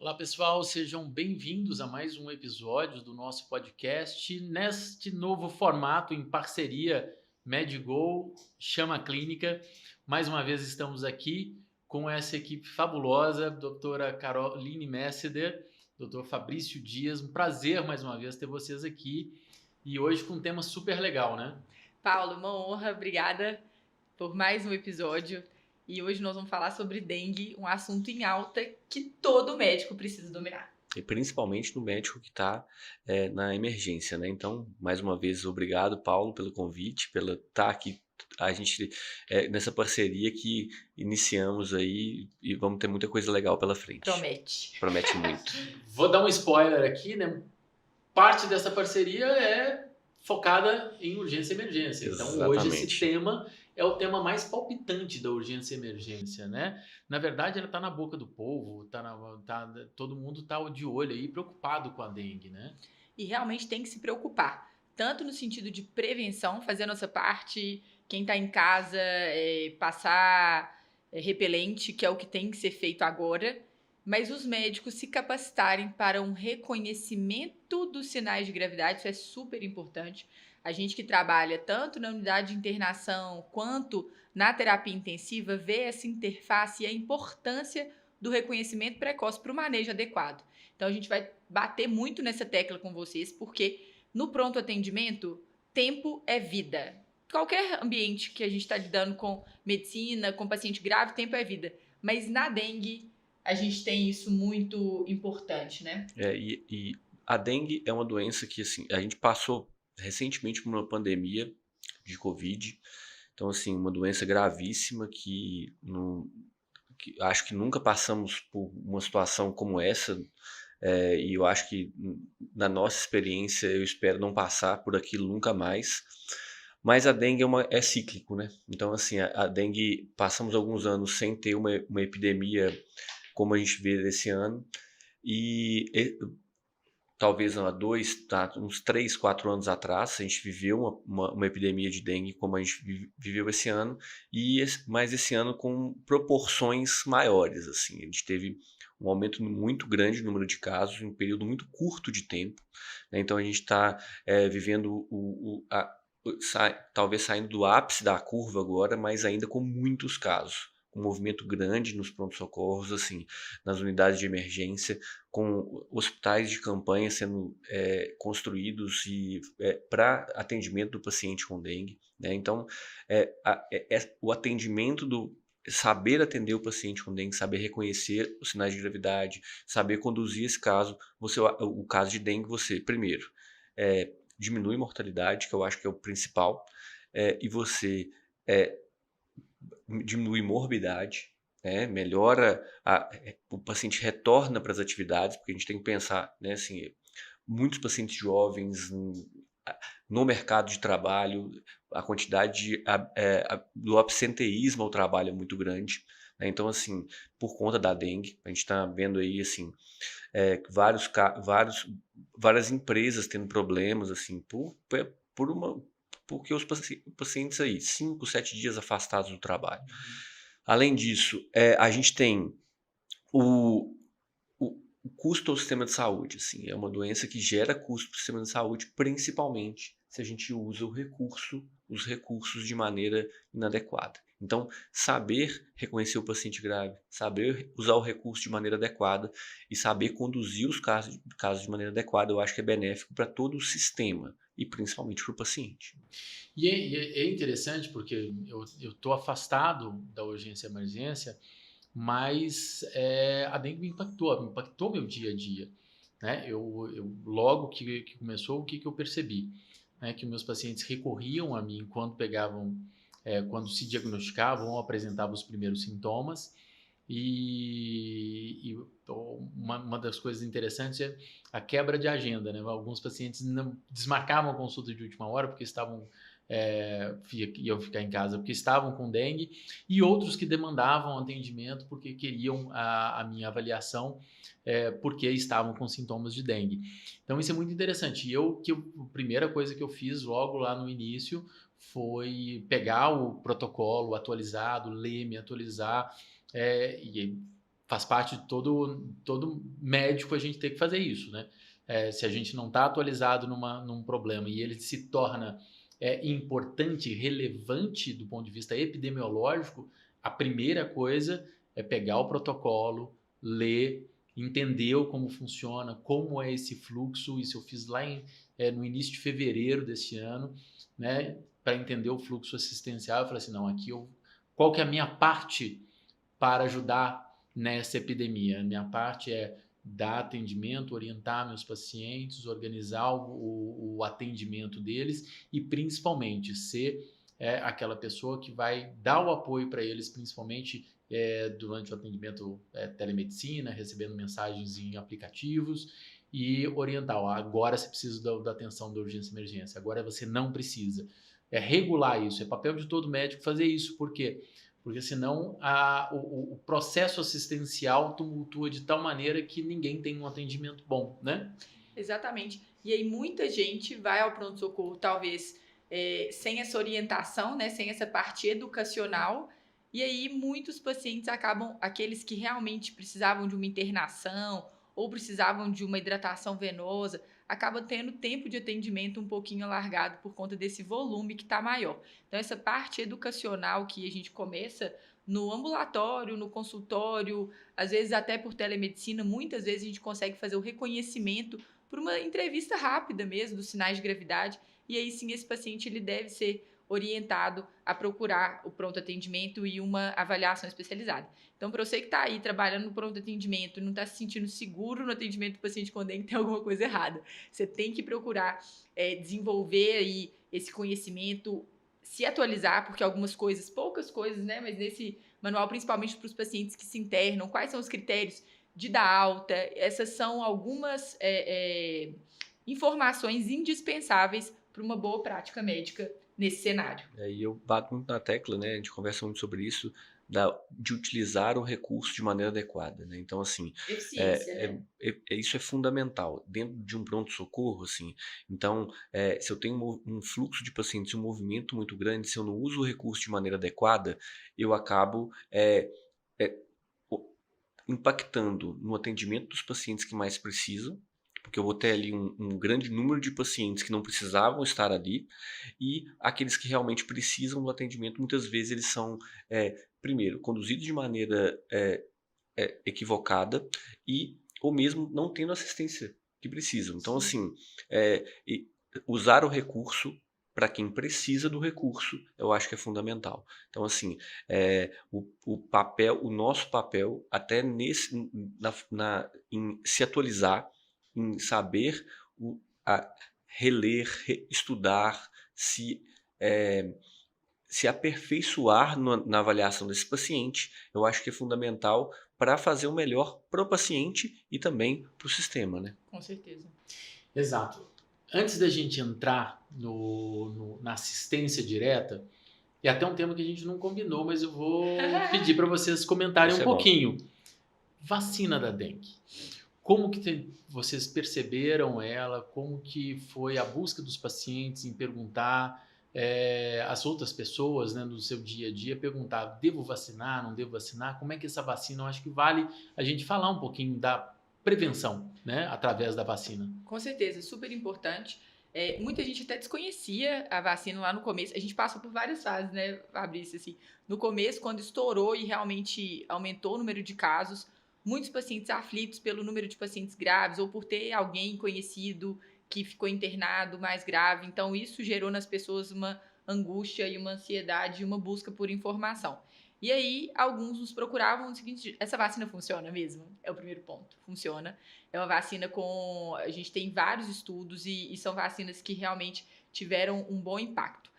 Olá, pessoal, sejam bem-vindos a mais um episódio do nosso podcast, neste novo formato em parceria Medgo, Chama Clínica. Mais uma vez estamos aqui com essa equipe fabulosa, doutora Caroline Messeder, doutor Fabrício Dias. Um prazer mais uma vez ter vocês aqui e hoje com um tema super legal, né? Paulo, uma honra, obrigada por mais um episódio. E hoje nós vamos falar sobre dengue, um assunto em alta que todo médico precisa dominar. E principalmente no médico que está na emergência, né? Então, mais uma vez, obrigado, Paulo, pelo convite, pela estar aqui, a gente nessa parceria que iniciamos aí e vamos ter muita coisa legal pela frente. Promete. Promete muito. Vou dar um spoiler aqui, né? Parte dessa parceria é focada em urgência e emergência. Então, hoje esse tema é o tema mais palpitante da urgência e emergência, né? Na verdade, ela está na boca do povo, todo mundo está de olho aí, preocupado com a dengue, né? E realmente tem que se preocupar, tanto no sentido de prevenção, fazer a nossa parte, quem está em casa, passar repelente, que é o que tem que ser feito agora, mas os médicos se capacitarem para um reconhecimento dos sinais de gravidade, isso é super importante. A gente que trabalha tanto na unidade de internação quanto na terapia intensiva vê essa interface e a importância do reconhecimento precoce para o manejo adequado. Então a gente vai bater muito nessa tecla com vocês, porque no pronto atendimento, tempo é vida. Qualquer ambiente que a gente está lidando com medicina, com paciente grave, tempo é vida. Mas na dengue, a gente tem isso muito importante, né? E a dengue é uma doença que assim, a gente passou recentemente por uma pandemia de Covid. Então, assim, uma doença gravíssima que acho que nunca passamos por uma situação como essa. E eu acho que na nossa experiência eu espero não passar por aquilo nunca mais. Mas a dengue é cíclico, né? Então, assim, a dengue, passamos alguns anos sem ter uma epidemia como a gente vê esse ano. Talvez uns 3, 4 anos atrás, a gente viveu uma epidemia de dengue como a gente viveu esse ano, mas esse ano com proporções maiores. Assim. A gente teve um aumento muito grande no número de casos em um período muito curto de tempo. Né? Então a gente está vivendo talvez saindo do ápice da curva agora, mas ainda com muitos casos. Um movimento grande nos pronto-socorros, assim, nas unidades de emergência, com hospitais de campanha sendo construídos para atendimento do paciente com dengue. Né? Então, o atendimento saber atender o paciente com dengue, saber reconhecer os sinais de gravidade, saber conduzir esse caso, o caso de dengue, você, primeiro, diminui a mortalidade, que eu acho que é o principal, e você diminui morbidade, né? Melhora, o paciente retorna para as atividades, porque a gente tem que pensar, né, assim, muitos pacientes jovens no mercado de trabalho, a quantidade do absenteísmo ao trabalho é muito grande. Né? Então, assim, por conta da dengue, a gente está vendo aí, assim, várias empresas tendo problemas, assim, porque os pacientes aí, 5, 7 dias afastados do trabalho. Além disso, a gente tem o custo ao sistema de saúde. Assim, é uma doença que gera custo para o sistema de saúde, principalmente se a gente usa os recursos de maneira inadequada. Então, saber reconhecer o paciente grave, saber usar o recurso de maneira adequada e saber conduzir os casos de maneira adequada, eu acho que é benéfico para todo o sistema e principalmente para o paciente. E é interessante porque eu estou afastado da urgência e emergência, mas a dengue me impactou meu dia a dia. Né? Logo que começou, o que eu percebi? Né? Que meus pacientes recorriam a mim quando se diagnosticavam ou apresentavam os primeiros sintomas. E uma das coisas interessantes é a quebra de agenda. Né? Alguns pacientes não desmarcavam a consulta de última hora porque iam ficar em casa porque estavam com dengue, e outros que demandavam atendimento porque queriam a minha avaliação porque estavam com sintomas de dengue. Então isso é muito interessante. E a primeira coisa que eu fiz logo lá no início foi pegar o protocolo atualizado, ler, me atualizar, e faz parte de todo médico a gente ter que fazer isso, né? Se a gente não está atualizado num problema e ele se torna importante, relevante do ponto de vista epidemiológico, a primeira coisa é pegar o protocolo, ler, entender como funciona, como é esse fluxo. Isso eu fiz lá no início de fevereiro desse ano, né? Para entender o fluxo assistencial, eu falei assim, não, qual que é a minha parte para ajudar nessa epidemia? A minha parte é dar atendimento, orientar meus pacientes, organizar o atendimento deles e principalmente ser aquela pessoa que vai dar o apoio para eles, principalmente durante o atendimento telemedicina, recebendo mensagens em aplicativos e orientar. Agora você precisa da atenção da urgência e emergência, agora você não precisa. É regular isso, é papel de todo médico fazer isso, por quê? Porque senão o processo assistencial tumultua de tal maneira que ninguém tem um atendimento bom, né? Exatamente. E aí muita gente vai ao pronto-socorro, talvez sem essa orientação, né, sem essa parte educacional, e aí muitos pacientes acabam, aqueles que realmente precisavam de uma internação ou precisavam de uma hidratação venosa, acaba tendo tempo de atendimento um pouquinho alargado por conta desse volume que está maior. Então, essa parte educacional que a gente começa no ambulatório, no consultório, às vezes até por telemedicina, muitas vezes a gente consegue fazer o reconhecimento por uma entrevista rápida mesmo dos sinais de gravidade, e aí sim esse paciente ele deve ser orientado a procurar o pronto atendimento e uma avaliação especializada. Então, para você que está aí trabalhando no pronto atendimento e não está se sentindo seguro no atendimento do paciente com dengue, tem alguma coisa errada. Você tem que procurar desenvolver aí esse conhecimento, se atualizar, porque algumas coisas, poucas coisas, né? Mas nesse manual, principalmente para os pacientes que se internam, quais são os critérios de dar alta? Essas são algumas informações indispensáveis para uma boa prática médica nesse cenário. E eu bato muito na tecla, né? A gente conversa muito sobre isso, de utilizar o recurso de maneira adequada, né? Então, assim, Eficiência, né? isso é fundamental dentro de um pronto-socorro, assim. Então, se eu tenho um fluxo de pacientes, um movimento muito grande, se eu não uso o recurso de maneira adequada, eu acabo impactando no atendimento dos pacientes que mais precisam, porque eu vou ter ali um grande número de pacientes que não precisavam estar ali, e aqueles que realmente precisam do atendimento, muitas vezes eles são, primeiro, conduzidos de maneira equivocada ou mesmo não tendo assistência que precisam. Então, assim, usar o recurso para quem precisa do recurso, eu acho que é fundamental. Então, assim, o nosso papel, até em se atualizar, em saber reler, estudar, se aperfeiçoar na avaliação desse paciente, eu acho que é fundamental para fazer o melhor para o paciente e também para o sistema, né? Com certeza. Exato. Antes da gente entrar na assistência direta, é até um tema que a gente não combinou, mas eu vou pedir para vocês comentarem um pouquinho. Vacina da dengue. Como que vocês perceberam ela? Como que foi a busca dos pacientes em perguntar as outras pessoas, né, no seu dia a dia, perguntar, devo vacinar, não devo vacinar? Como é que essa vacina, eu acho que vale a gente falar um pouquinho da prevenção, né, através da vacina. Com certeza, super importante. Muita gente até desconhecia a vacina lá no começo. A gente passou por várias fases, né, Fabrício? Assim, no começo, quando estourou e realmente aumentou o número de casos, muitos pacientes aflitos pelo número de pacientes graves ou por ter alguém conhecido que ficou internado mais grave. Então, isso gerou nas pessoas uma angústia e uma ansiedade e uma busca por informação. E aí, alguns nos procuravam o seguinte: essa vacina funciona mesmo? É o primeiro ponto. Funciona. É uma vacina com... A gente tem vários estudos e são vacinas que realmente tiveram um bom impacto.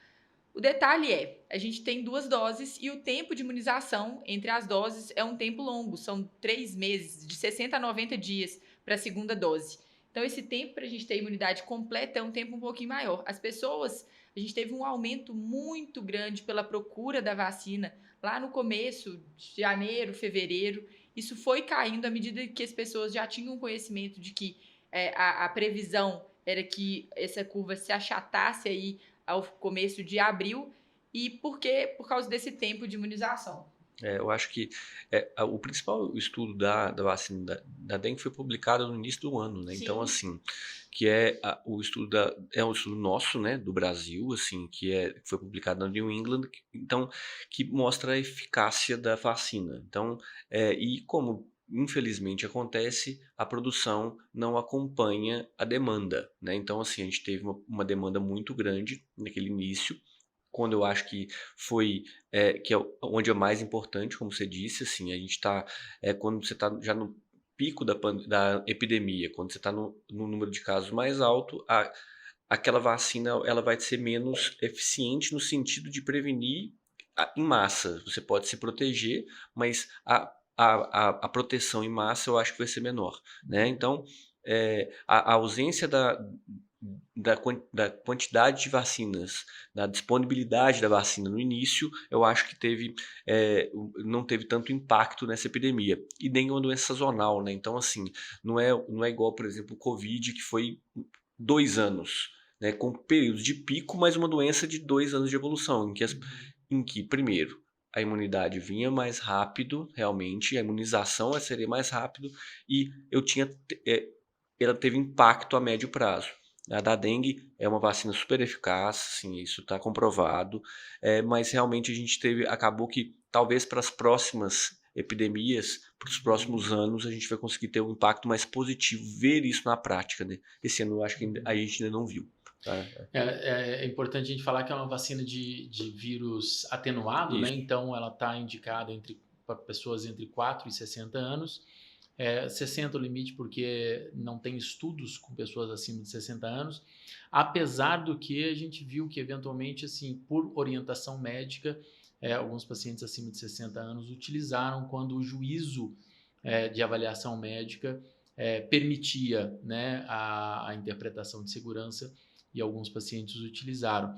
O detalhe a gente tem 2 doses e o tempo de imunização entre as doses é um tempo longo. São 3 meses, de 60 a 90 dias para a segunda dose. Então, esse tempo para a gente ter imunidade completa é um tempo um pouquinho maior. As pessoas... A gente teve um aumento muito grande pela procura da vacina lá no começo de janeiro, fevereiro. Isso foi caindo à medida que as pessoas já tinham conhecimento de que a previsão era que essa curva se achatasse aí ao começo de abril, e por causa desse tempo de imunização. Eu acho que o principal estudo da vacina da dengue foi publicado no início do ano, né? Então, Sim. assim, que o estudo é um estudo nosso, né, do Brasil, assim, que foi publicado na New England, então, que mostra a eficácia da vacina. Então, e como infelizmente acontece, a produção não acompanha a demanda, né? Então, assim, a gente teve uma demanda muito grande naquele início, quando eu acho que foi, que é onde é mais importante, como você disse, assim, a gente está, quando você está já no pico da epidemia, quando você está no número de casos mais alto, aquela vacina ela vai ser menos eficiente no sentido de prevenir em massa. Você pode se proteger, mas a proteção em massa eu acho que vai ser menor, né? Então, a ausência da quantidade de vacinas, da disponibilidade da vacina no início, eu acho que não teve tanto impacto nessa epidemia. E nem uma doença sazonal, né? Então, assim, não é igual, por exemplo, o Covid, que foi 2 anos, né? Com períodos de pico, mas uma doença de 2 anos de evolução, em que primeiro, a imunidade vinha mais rápido, realmente, a imunização seria mais rápido, e ela teve impacto a médio prazo. A da dengue é uma vacina super eficaz, sim, isso está comprovado, mas realmente a gente acabou que talvez para as próximas epidemias, para os próximos anos, a gente vai conseguir ter um impacto mais positivo, ver isso na prática, né? Esse ano eu acho que a gente ainda não viu. Tá? É importante a gente falar que é uma vacina de vírus atenuado, né? Isso. Então ela está indicada para pessoas entre 4 e 60 anos. 60 o limite porque não tem estudos com pessoas acima de 60 anos, apesar do que a gente viu que eventualmente, assim, por orientação médica, alguns pacientes acima de 60 anos utilizaram quando o juízo de avaliação médica permitia, né, a interpretação de segurança, e alguns pacientes utilizaram.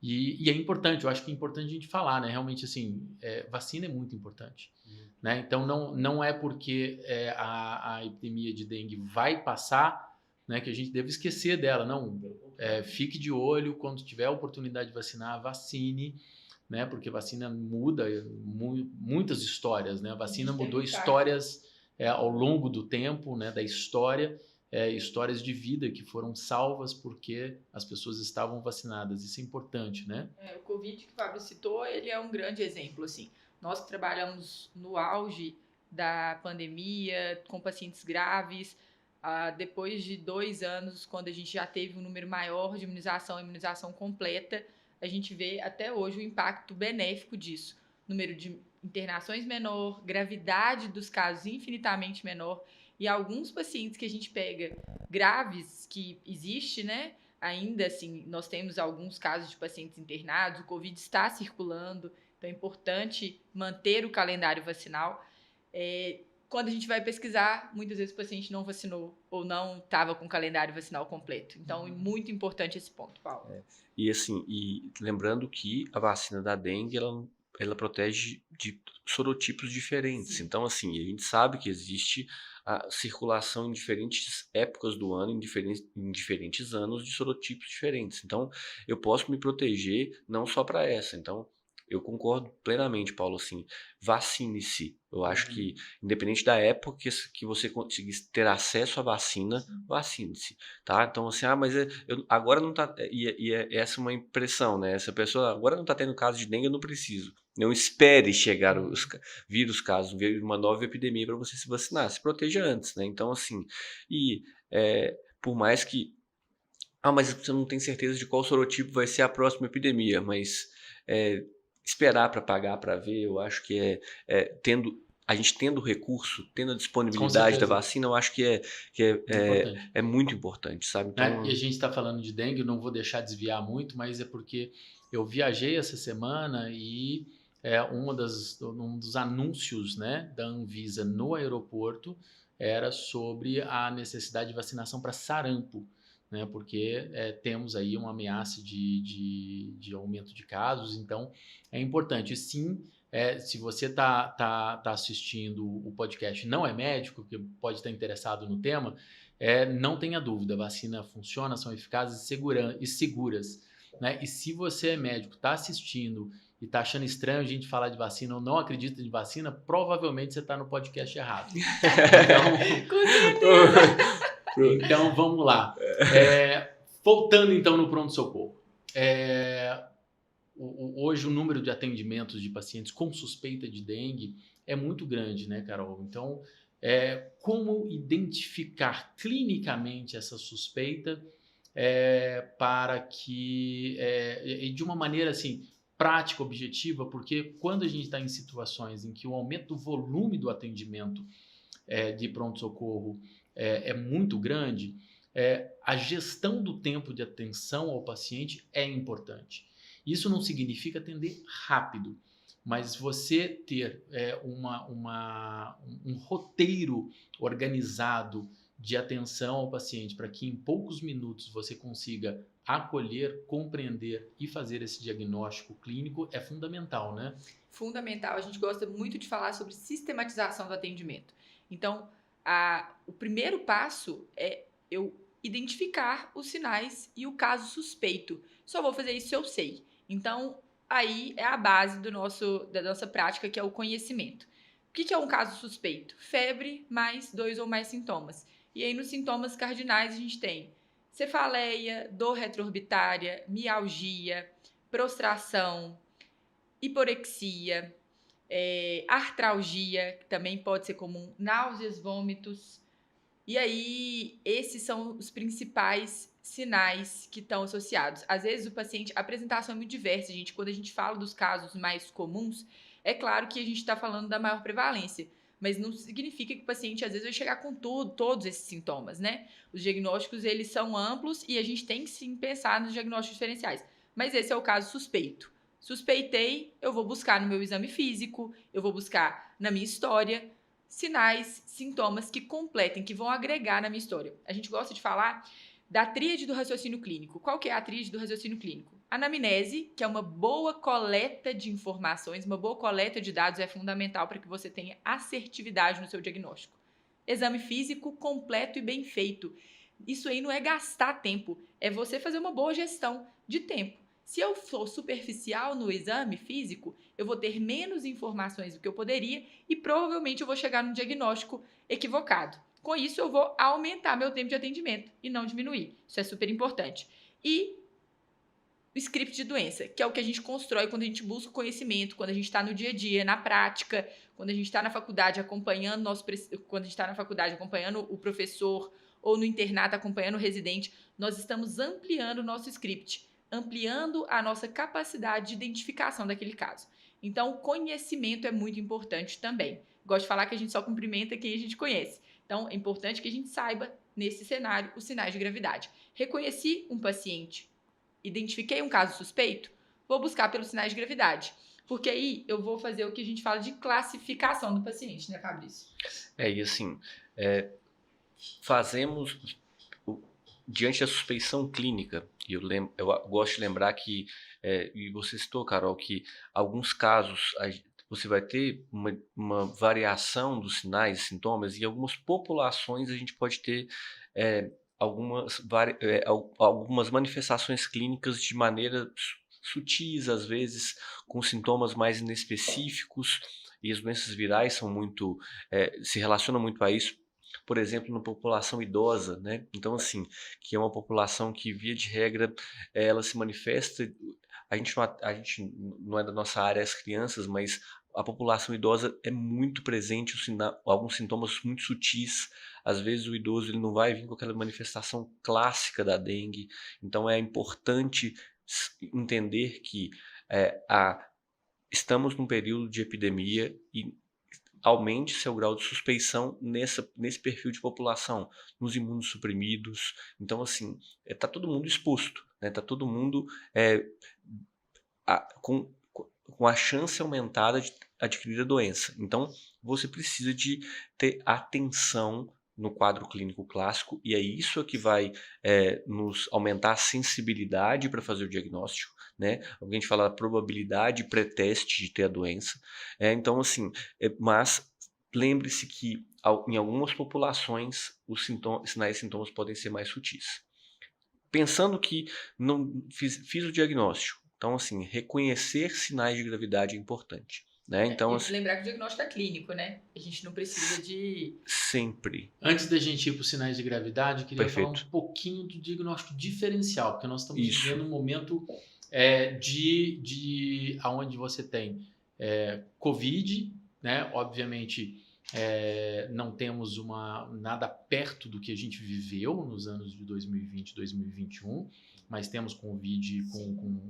E é importante, eu acho que é importante a gente falar, né? Realmente, assim, vacina é muito importante. Né? Então, não é porque a epidemia de dengue vai passar, né, que a gente deve esquecer dela. Não, fique de olho, quando tiver a oportunidade de vacinar, vacine, né? Porque vacina muda muitas histórias, né? A vacina mudou histórias ao longo do tempo, né, da história, histórias de vida que foram salvas porque as pessoas estavam vacinadas. Isso é importante, né? O Covid que o Fábio citou, ele é um grande exemplo, assim. Nós que trabalhamos no auge da pandemia, com pacientes graves, depois de 2 anos, quando a gente já teve um número maior de imunização completa, a gente vê até hoje o impacto benéfico disso. Número de internações menor, gravidade dos casos infinitamente menor, e alguns pacientes que a gente pega graves, que existe, né? Ainda assim, nós temos alguns casos de pacientes internados, o Covid está circulando, então é importante manter o calendário vacinal. Quando a gente vai pesquisar, muitas vezes o paciente não vacinou ou não estava com o calendário vacinal completo. Então, é muito importante esse ponto, Paulo. E assim, lembrando que a vacina da dengue, ela protege de sorotipos diferentes. Sim. Então, assim, a gente sabe que existe a circulação em diferentes épocas do ano, em diferentes anos, de sorotipos diferentes. Então, eu posso me proteger não só para essa. Então, eu concordo plenamente, Paulo, assim, vacine-se. Eu acho que, independente da época que você conseguisse ter acesso à vacina, vacine-se, tá? Então, assim, mas agora não tá, essa é uma impressão, né? Essa pessoa agora não tá tendo caso de dengue, eu não preciso. Não espere chegar vir os casos, vir uma nova epidemia para você se vacinar. Se proteja antes, né? Então, assim, por mais que mas você não tem certeza de qual sorotipo vai ser a próxima epidemia, mas esperar para pagar para ver, eu acho que a gente tendo o recurso, tendo a disponibilidade da vacina, eu acho que é muito importante, sabe? Então, e a gente está falando de dengue, eu não vou deixar desviar muito, mas é porque eu viajei essa semana e um dos anúncios, né, da Anvisa no aeroporto era sobre a necessidade de vacinação para sarampo, né, porque temos aí uma ameaça de aumento de casos, então é importante. Sim, se você tá assistindo o podcast, não é médico, que pode estar interessado no tema, não tenha dúvida, a vacina funciona, são eficazes e seguras. Né? E se você é médico, está assistindo e tá achando estranho a gente falar de vacina ou não acredita em vacina, provavelmente você está no podcast errado. Então vamos lá. Voltando então no pronto-socorro. Hoje o número de atendimentos de pacientes com suspeita de dengue é muito grande, né, Carol? Então, como identificar clinicamente essa suspeita para que, de uma maneira assim, prática, objetiva, porque quando a gente está em situações em que o aumento do volume do atendimento de pronto-socorro é muito grande, a gestão do tempo de atenção ao paciente é importante. Isso não significa atender rápido, mas você ter um roteiro organizado de atenção ao paciente para que em poucos minutos você consiga acolher, compreender e fazer esse diagnóstico clínico é fundamental, né? Fundamental. A gente gosta muito de falar sobre sistematização do atendimento. Então, o primeiro passo é eu identificar os sinais e o caso suspeito. Só vou fazer isso se eu sei. Então, aí é a base da nossa prática, que é o conhecimento. O que é um caso suspeito? Febre mais 2 ou mais sintomas. E aí, nos sintomas cardinais, a gente tem cefaleia, dor retroorbitária, mialgia, prostração, hiporexia, artralgia, que também pode ser comum, náuseas, vômitos. E aí, esses são os principais sinais que estão associados. Às vezes, a apresentação é muito diversa, gente. Quando a gente fala dos casos mais comuns, é claro que a gente está falando da maior prevalência, mas não significa que o paciente, às vezes, vai chegar com todos esses sintomas, né? Os diagnósticos, eles são amplos e a gente tem que, sim, pensar nos diagnósticos diferenciais. Mas esse é o caso suspeito. Suspeitei, eu vou buscar no meu exame físico, eu vou buscar na minha história sinais, sintomas que completem, que vão agregar na minha história. A gente gosta de falar da tríade do raciocínio clínico. Qual que é a tríade do raciocínio clínico? Anamnese, que é uma boa coleta de informações, uma boa coleta de dados é fundamental para que você tenha assertividade no seu diagnóstico. Exame físico completo e bem feito. Isso aí não é gastar tempo, é você fazer uma boa gestão de tempo. Se eu for superficial no exame físico, eu vou ter menos informações do que eu poderia e provavelmente eu vou chegar num diagnóstico equivocado. Com isso, eu vou aumentar meu tempo de atendimento e não diminuir. Isso é super importante. E o script de doença, que é o que a gente constrói quando a gente busca conhecimento, quando a gente está no dia a dia, na prática, quando a gente está na faculdade acompanhando o professor ou no internato acompanhando o residente, nós estamos ampliando o nosso script, ampliando a nossa capacidade de identificação daquele caso. Então, o conhecimento é muito importante também. Gosto de falar que a gente só cumprimenta quem a gente conhece. Então, é importante que a gente saiba, nesse cenário, os sinais de gravidade. Reconheci um paciente, identifiquei um caso suspeito, vou buscar pelos sinais de gravidade. Porque aí eu vou fazer o que a gente fala de classificação do paciente, né, Fabrício? E assim, fazemos diante da suspeição clínica, e eu gosto de lembrar que, e você citou, Carol, que alguns casos você vai ter uma variação dos sinais e sintomas, e em algumas populações a gente pode ter algumas manifestações clínicas de maneira sutis, às vezes com sintomas mais inespecíficos, e as doenças virais são muito, se relacionam muito a isso. Por exemplo, na população idosa, né? Então, assim, que é uma população que, via de regra, ela se manifesta. A gente não é da nossa área as crianças, mas a população idosa é muito presente, alguns sintomas muito sutis. Às vezes o idoso ele não vai vir com aquela manifestação clássica da dengue. Então, é importante entender que estamos num período de epidemia e aumente seu grau de suspeição nesse perfil de população, nos imunossuprimidos. Então, assim, está todo mundo exposto, né? Está todo mundo com a chance aumentada de adquirir a doença. Então, você precisa de ter atenção no quadro clínico clássico, e é isso que vai nos aumentar a sensibilidade para fazer o diagnóstico, né? Alguém fala da probabilidade pré-teste de ter a doença. Então, assim, mas lembre-se que em algumas populações os sinais e sintomas podem ser mais sutis. Pensando que não fiz o diagnóstico, Então, assim, reconhecer sinais de gravidade é importante, né? Então, E assim, lembrar que o diagnóstico é clínico, né? A gente não precisa de... sempre. Antes da gente ir para os sinais de gravidade, eu queria falar um Perfeito. pouquinho do diagnóstico diferencial, porque nós estamos Isso. vivendo um momento onde você tem Covid, né? Obviamente não temos nada perto do que a gente viveu nos anos de 2020 e 2021, mas temos Covid com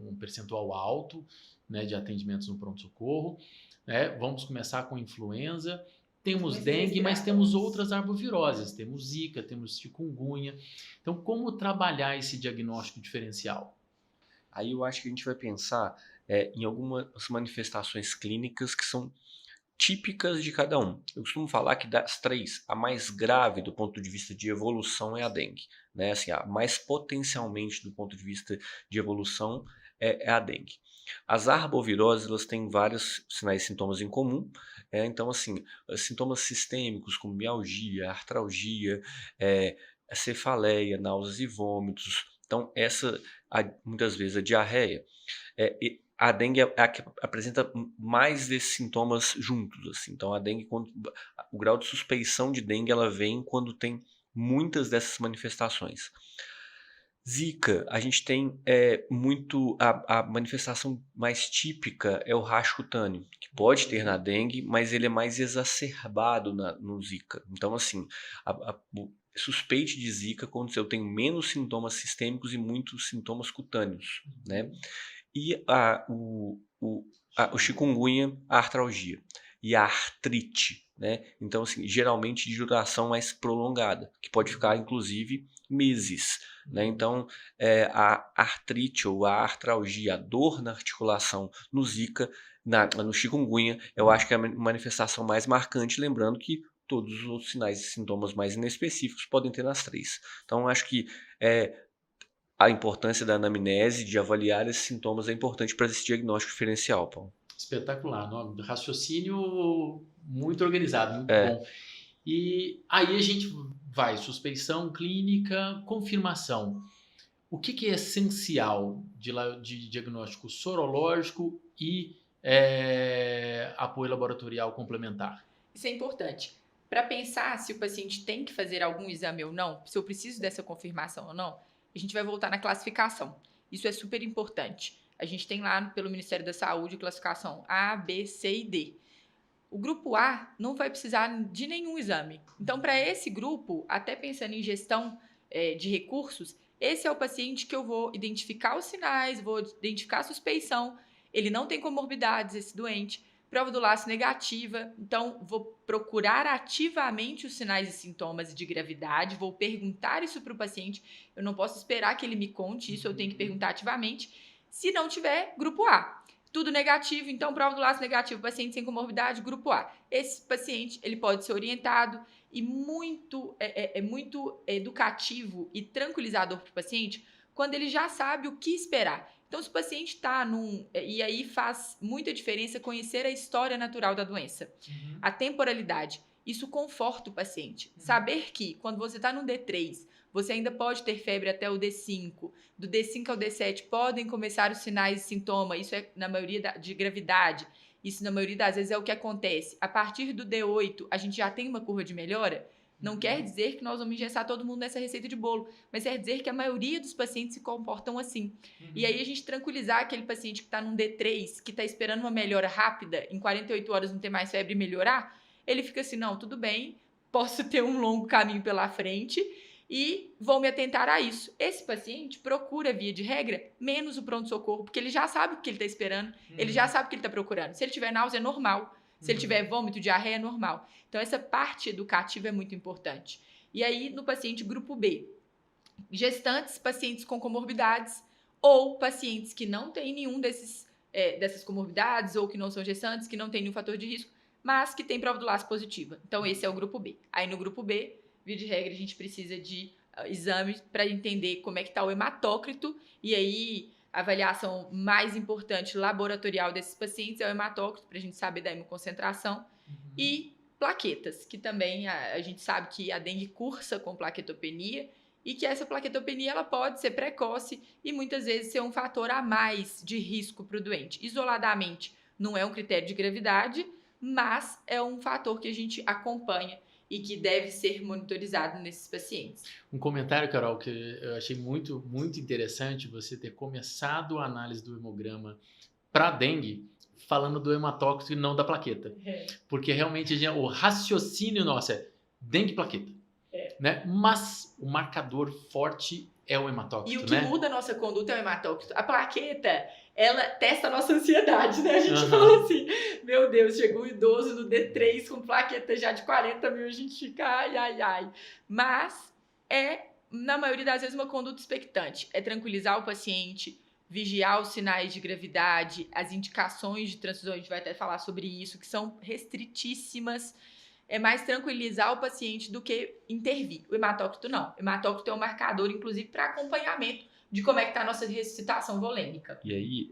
um percentual alto, né, de atendimentos no pronto-socorro. Né? Vamos começar com influenza. Temos dengue, mas temos outras arboviroses, temos zika, temos chikungunya. Então, como trabalhar esse diagnóstico diferencial? Aí eu acho que a gente vai pensar em algumas manifestações clínicas que são típicas de cada um. Eu costumo falar que das três, a mais grave do ponto de vista de evolução é a dengue, né? Assim, a mais potencialmente do ponto de vista de evolução é a dengue. As arboviroses, elas têm vários sinais e sintomas em comum, então, assim, sintomas sistêmicos como mialgia, artralgia, cefaleia, náuseas e vômitos. Então, muitas vezes a diarreia. A dengue é a que apresenta mais desses sintomas juntos, assim. Então, a dengue, o grau de suspeição de dengue, ela vem quando tem muitas dessas manifestações. Zika, a gente tem a manifestação mais típica é o racho cutâneo, que pode ter na dengue, mas ele é mais exacerbado no Zika. Então, assim, suspeite de Zika quando eu tenho menos sintomas sistêmicos e muitos sintomas cutâneos, né? E o chikungunya, a artralgia e a artrite, né? Então, assim, geralmente de duração mais prolongada, que pode ficar, inclusive, meses, né? Então, a artrite ou a artralgia, a dor na articulação no Zika, no chikungunya, eu acho que é a manifestação mais marcante, lembrando que todos os outros sinais e sintomas mais inespecíficos podem ter nas três. Então, eu acho que a importância da anamnese, de avaliar esses sintomas, é importante para esse diagnóstico diferencial, Paulo. Espetacular, raciocínio muito organizado, muito bom. E aí a gente vai, suspeição clínica, confirmação. O que é essencial de diagnóstico sorológico e apoio laboratorial complementar? Isso é importante. Para pensar se o paciente tem que fazer algum exame ou não, se eu preciso dessa confirmação ou não, a gente vai voltar na classificação. Isso é super importante. A gente tem lá pelo Ministério da Saúde classificação A, B, C e D. O grupo A não vai precisar de nenhum exame. Então, para esse grupo, até pensando em gestão de recursos, esse é o paciente que eu vou identificar os sinais, vou identificar a suspeição, ele não tem comorbidades, esse doente, prova do laço negativa, então vou procurar ativamente os sinais e sintomas de gravidade, vou perguntar isso para o paciente, eu não posso esperar que ele me conte isso, eu tenho que perguntar ativamente. Se não tiver, grupo A. Tudo negativo, então prova do laço negativo, paciente sem comorbidade, grupo A. Esse paciente, ele pode ser orientado e muito educativo e tranquilizador para o paciente quando ele já sabe o que esperar. Então, se o paciente está e aí faz muita diferença conhecer a história natural da doença, a temporalidade. Isso conforta o paciente. Saber que quando você está no D3, você ainda pode ter febre até o D5. Do D5 ao D7 podem começar os sinais e sintomas. Isso é na maioria de gravidade. Isso na maioria das vezes é o que acontece. A partir do D8, a gente já tem uma curva de melhora. Não quer dizer que nós vamos engessar todo mundo nessa receita de bolo, mas quer dizer que a maioria dos pacientes se comportam assim. E aí a gente tranquilizar aquele paciente que está num D3, que está esperando uma melhora rápida, em 48 horas não ter mais febre e melhorar, ele fica assim, não, tudo bem, posso ter um longo caminho pela frente e vou me atentar a isso. Esse paciente procura, via de regra, menos o pronto-socorro, porque ele já sabe o que ele está esperando, ele já sabe o que ele está procurando. Se ele tiver náusea, é normal. Se ele tiver vômito, diarreia, é normal. Então, essa parte educativa é muito importante. E aí, no paciente grupo B, gestantes, pacientes com comorbidades ou pacientes que não têm nenhum dessas comorbidades ou que não são gestantes, que não têm nenhum fator de risco, mas que tem prova do laço positiva. Então, esse é o grupo B. Aí, no grupo B, via de regra, a gente precisa de exames para entender como é que está o hematócrito e aí a avaliação mais importante laboratorial desses pacientes é o hematócrito, para a gente saber da hemoconcentração, e plaquetas, que também a gente sabe que a dengue cursa com plaquetopenia e que essa plaquetopenia ela pode ser precoce e muitas vezes ser um fator a mais de risco para o doente. Isoladamente, não é um critério de gravidade, mas é um fator que a gente acompanha e que deve ser monitorizado nesses pacientes. Um comentário, Carol, que eu achei muito, muito interessante você ter começado a análise do hemograma para dengue falando do hematócrito e não da plaqueta. Porque realmente o raciocínio nosso é dengue e plaqueta. Né? Mas o marcador forte é o hematócrito, E o que muda a nossa conduta é o hematócrito. A plaqueta, ela testa a nossa ansiedade, né? A gente fala assim, meu Deus, chegou um idoso no D3 com plaqueta já de 40 mil, a gente fica ai, ai, ai. Mas é, na maioria das vezes, uma conduta expectante. É tranquilizar o paciente, vigiar os sinais de gravidade, as indicações de transfusão, a gente vai até falar sobre isso, que são restritíssimas. É mais tranquilizar o paciente do que intervir. O hematócrito não. O hematócrito é um marcador, inclusive, para acompanhamento de como é que está a nossa ressuscitação volêmica. E aí,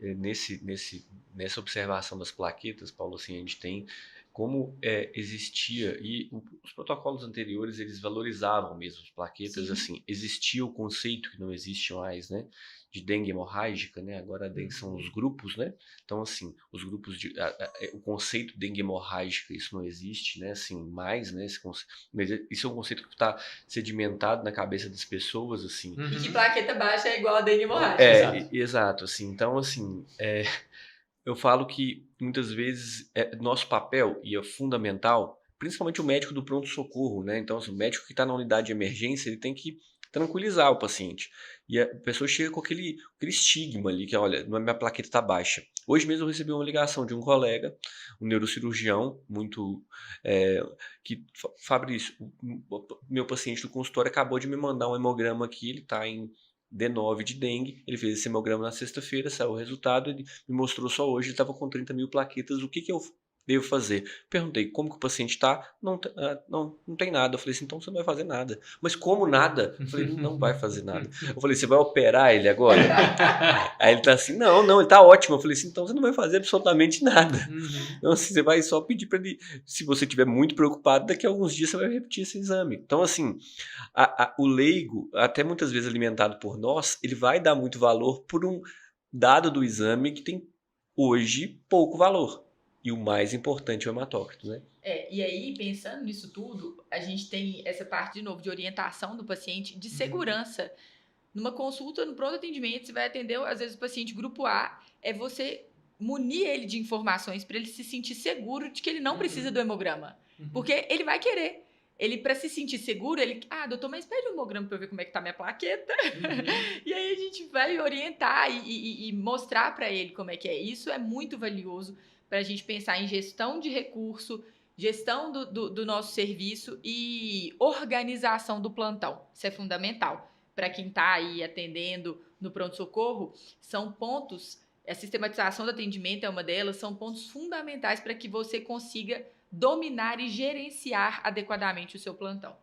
nessa observação das plaquetas, Paulo, assim, a gente tem como existia, e os protocolos anteriores, eles valorizavam mesmo as plaquetas, Sim. assim, existia o conceito que não existe mais, né, de dengue hemorrágica, né, agora a dengue são os grupos, né, então, assim, os grupos o conceito de dengue hemorrágica, isso não existe, né, assim, mais, né, isso é um conceito que está sedimentado na cabeça das pessoas, assim. E que plaqueta baixa é igual a dengue hemorrágica. Exato, assim, então, assim, eu falo que muitas vezes nosso papel, e é fundamental, principalmente o médico do pronto-socorro, né? Então, assim, o médico que está na unidade de emergência, ele tem que tranquilizar o paciente. E a pessoa chega com aquele estigma ali, que olha, minha plaqueta está baixa. Hoje mesmo eu recebi uma ligação de um colega, um neurocirurgião, que, Fabrício, meu paciente do consultório acabou de me mandar um hemograma aqui, ele está em D9 de dengue, ele fez esse hemograma na sexta-feira, saiu o resultado, ele me mostrou só hoje, ele estava com 30 mil plaquetas, o que eu devo fazer? Perguntei, como que o paciente está? Não tem nada. Eu falei assim, então você não vai fazer nada. Mas como nada? Eu falei, não vai fazer nada. Eu falei, você vai operar ele agora? Aí ele tá assim, não, ele tá ótimo. Eu falei assim, então você não vai fazer absolutamente nada. Então assim, você vai só pedir para ele, se você estiver muito preocupado, daqui a alguns dias você vai repetir esse exame. Então assim, o leigo, até muitas vezes alimentado por nós, ele vai dar muito valor por um dado do exame que tem hoje pouco valor. E o mais importante é o hematócrito, né? E aí, pensando nisso tudo, a gente tem essa parte, de novo, de orientação do paciente, de segurança. Numa consulta, no pronto atendimento, você vai atender, às vezes, o paciente grupo A, é você munir ele de informações para ele se sentir seguro de que ele não precisa do hemograma. Porque ele vai querer. Ele, para se sentir seguro, doutor, mas pede um hemograma para eu ver como é que tá minha plaqueta. E aí a gente vai orientar e mostrar para ele como é que é. Isso é muito valioso para a gente pensar em gestão de recurso, gestão do nosso serviço e organização do plantão. Isso é fundamental. Para quem está aí atendendo no pronto-socorro, são pontos, a sistematização do atendimento é uma delas, são pontos fundamentais para que você consiga dominar e gerenciar adequadamente o seu plantão.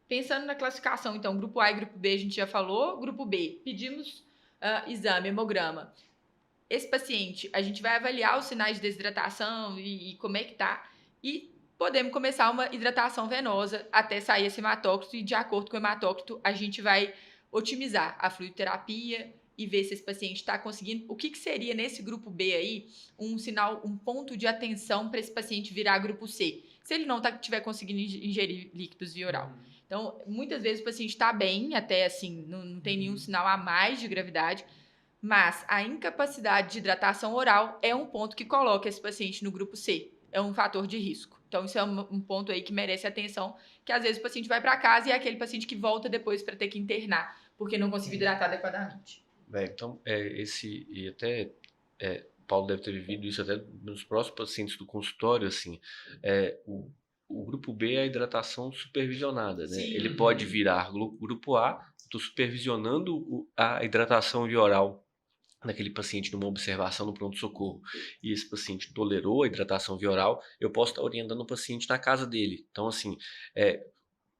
Pensando na classificação, então, grupo A e grupo B a gente já falou, grupo B, pedimos exame, hemograma. Esse paciente, a gente vai avaliar os sinais de desidratação e como é que tá, e podemos começar uma hidratação venosa até sair esse hematócrito, e de acordo com o hematócrito, a gente vai otimizar a fluidoterapia e ver se esse paciente está conseguindo. O que seria nesse grupo B aí um sinal, um ponto de atenção para esse paciente virar grupo C? Se ele não estiver conseguindo ingerir líquidos via oral. Então, muitas vezes o paciente está bem, até assim, não tem nenhum sinal a mais de gravidade, mas a incapacidade de hidratação oral é um ponto que coloca esse paciente no grupo C. É um fator de risco. Então, isso é um ponto aí que merece atenção, que às vezes o paciente vai para casa e é aquele paciente que volta depois para ter que internar, porque não conseguiu hidratar adequadamente. Então, e até Paulo deve ter vivido isso até nos próximos pacientes do consultório, assim, o grupo B é a hidratação supervisionada, né? Sim. Ele pode virar grupo A, estou supervisionando a hidratação via oral naquele paciente numa observação no pronto-socorro, e esse paciente tolerou a hidratação via oral, eu posso estar orientando o paciente na casa dele. Então, assim,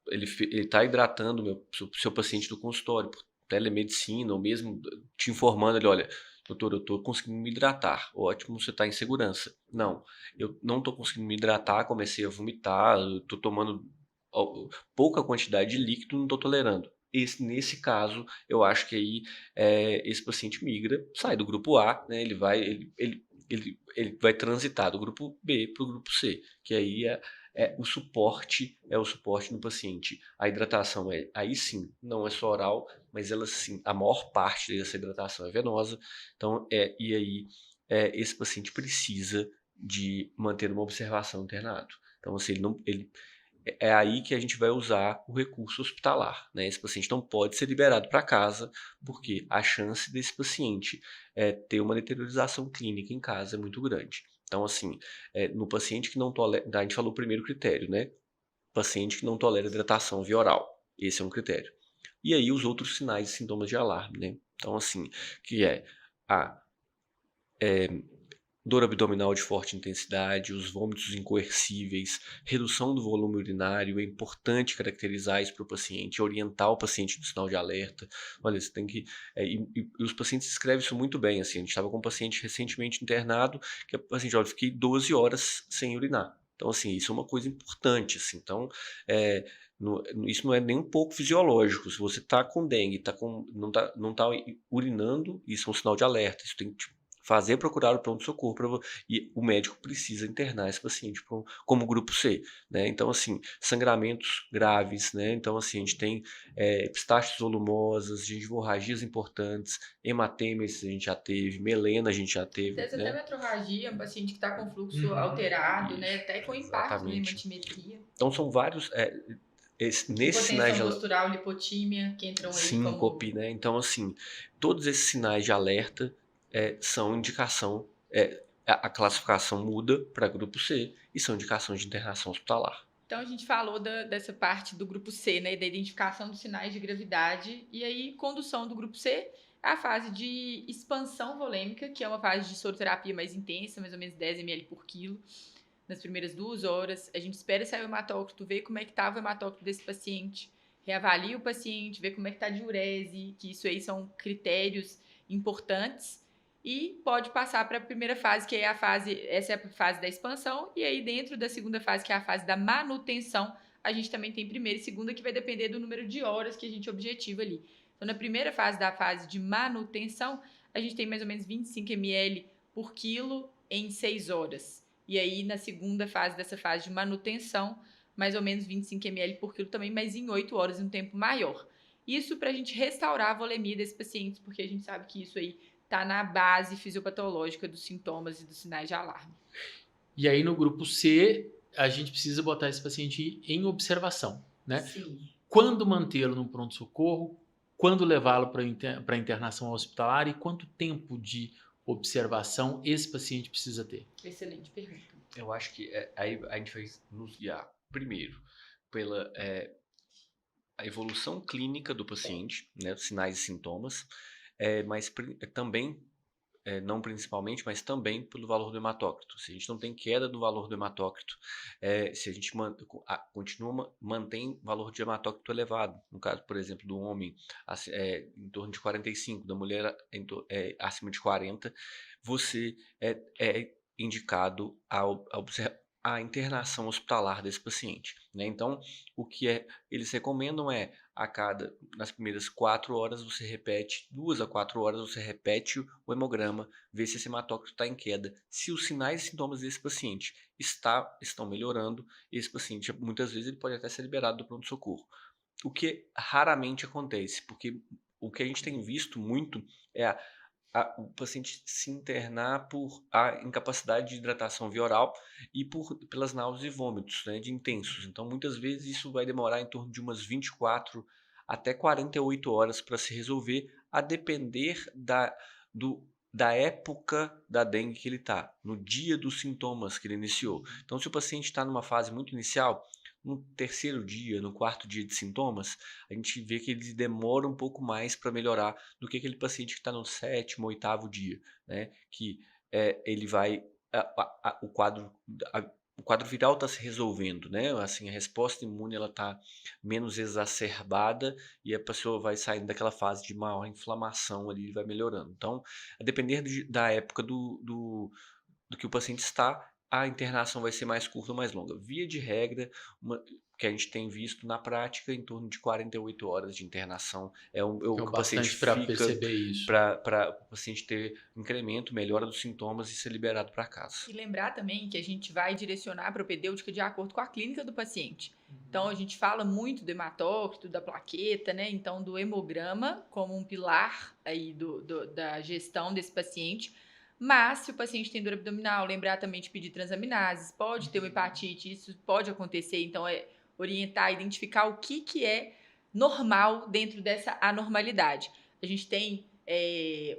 ele está hidratando o seu paciente do consultório, por telemedicina, ou mesmo te informando, ele, olha, doutor, eu estou conseguindo me hidratar, ótimo, você está em segurança. Não, eu não estou conseguindo me hidratar, comecei a vomitar, estou tomando pouca quantidade de líquido, não estou tolerando. nesse caso, eu acho que aí esse paciente migra, sai do grupo A, né? Ele vai transitar do grupo B para o grupo C, que aí é o suporte no paciente. A hidratação aí sim, não é só oral, mas ela sim, a maior parte dessa hidratação é venosa. Então, e aí esse paciente precisa de manter uma observação internado. Então, assim, é aí que a gente vai usar o recurso hospitalar, né? Esse paciente não pode ser liberado para casa, porque a chance desse paciente ter uma deteriorização clínica em casa é muito grande. Então, assim, no paciente que não tolera, a gente falou o primeiro critério, né? Paciente que não tolera hidratação via oral. Esse é um critério. E aí os outros sinais e sintomas de alarme, né? Então, assim, que a dor abdominal de forte intensidade, os vômitos incoercíveis, redução do volume urinário. É importante caracterizar isso para o paciente, orientar o paciente do sinal de alerta. Olha, você tem que. E os pacientes escrevem isso muito bem. Assim, a gente estava com um paciente recentemente internado, que o paciente, olha, fiquei 12 horas sem urinar. Então, assim, isso é uma coisa importante. Assim, então, isso não é nem um pouco fisiológico. Se você está com dengue, não tá urinando, isso é um sinal de alerta. Isso tem que procurar o pronto-socorro, e o médico precisa internar esse paciente como grupo C, né? Então, assim, sangramentos graves, né? Então, assim, a gente tem epistaxes volumosas, gengivorragias importantes, hematêmesis a gente já teve, melena a gente já teve, Às vezes né? até metrorragia, um paciente que está com fluxo alterado, né? Isso, Até com impacto na exatamente. hematimetria. Então, são vários... nesses sinais Hipotensão de postural, lipotímia, que entram aí como... síncope, né? Então, assim, todos esses sinais de alerta são indicação, a classificação muda para grupo C e são indicações de internação hospitalar. Então a gente falou dessa parte do grupo C, né, da identificação dos sinais de gravidade, e aí condução do grupo C é a fase de expansão volêmica, que é uma fase de soroterapia mais intensa, mais ou menos 10 ml por quilo, nas primeiras 2 horas. A gente espera sair o hematócrito, ver como é que estava o hematócrito desse paciente, reavalia o paciente, ver como é que está a diurese, que isso aí são critérios importantes. E pode passar para a primeira fase, que é essa é a fase da expansão, e aí dentro da segunda fase, que é a fase da manutenção, a gente também tem primeira e segunda, que vai depender do número de horas que a gente objetiva ali. Então, na primeira fase da fase de manutenção, a gente tem mais ou menos 25 ml por quilo em 6 horas. E aí, na segunda fase dessa fase de manutenção, mais ou menos 25 ml por quilo também, mas em 8 horas, um tempo maior. Isso para a gente restaurar a volemia desses pacientes, porque a gente sabe que isso aí está na base fisiopatológica dos sintomas e dos sinais de alarme. E aí no grupo C, a gente precisa botar esse paciente em observação, né? Sim. Quando mantê-lo no pronto-socorro, quando levá-lo para internação hospitalar e quanto tempo de observação esse paciente precisa ter? Excelente pergunta. Eu acho que aí a gente vai nos guiar, primeiro, pela a evolução clínica do paciente, né, os sinais e sintomas, mas também, não principalmente, mas também pelo valor do hematócrito. Se a gente não tem queda do valor do hematócrito, se a gente mantém valor de hematócrito elevado, no caso, por exemplo, do homem em torno de 45, da mulher acima de 40, você é indicado a internação hospitalar desse paciente, né? Então, o que eles recomendam nas primeiras 4 horas você repete, 2 a 4 horas você repete o hemograma, vê se esse hematócrito está em queda. Se os sinais e sintomas desse paciente estão melhorando, esse paciente, muitas vezes, ele pode até ser liberado do pronto-socorro. O que raramente acontece, porque o que a gente tem visto muito é o paciente se internar por a incapacidade de hidratação via oral e pelas náuseas e vômitos, né, de intensos. Então, muitas vezes, isso vai demorar em torno de umas 24 até 48 horas para se resolver, a depender da época da dengue que ele está, no dia dos sintomas que ele iniciou. Então, se o paciente está numa fase muito inicial, no terceiro dia, no quarto dia de sintomas, a gente vê que ele demora um pouco mais para melhorar do que aquele paciente que está no sétimo, oitavo dia, né? Que ele vai, o quadro viral está se resolvendo, né? Assim, a resposta imune ela está menos exacerbada e a pessoa vai saindo daquela fase de maior inflamação ali, vai melhorando. Então, a depender da época do que o paciente está, a internação vai ser mais curta ou mais longa. Via de regra, que a gente tem visto na prática em torno de 48 horas de internação. É o Então, que o paciente bastante para fica perceber isso. para o paciente ter incremento, melhora dos sintomas e ser liberado para casa. E lembrar também que a gente vai direcionar a propedêutica de acordo com a clínica do paciente. Então, a gente fala muito do hematócrito, da plaqueta, né? Então, do hemograma como um pilar aí da gestão desse paciente. Mas, se o paciente tem dor abdominal, lembrar também de pedir transaminases, pode ter uma hepatite, isso pode acontecer. Então, é orientar, identificar o que é normal dentro dessa anormalidade. A gente tem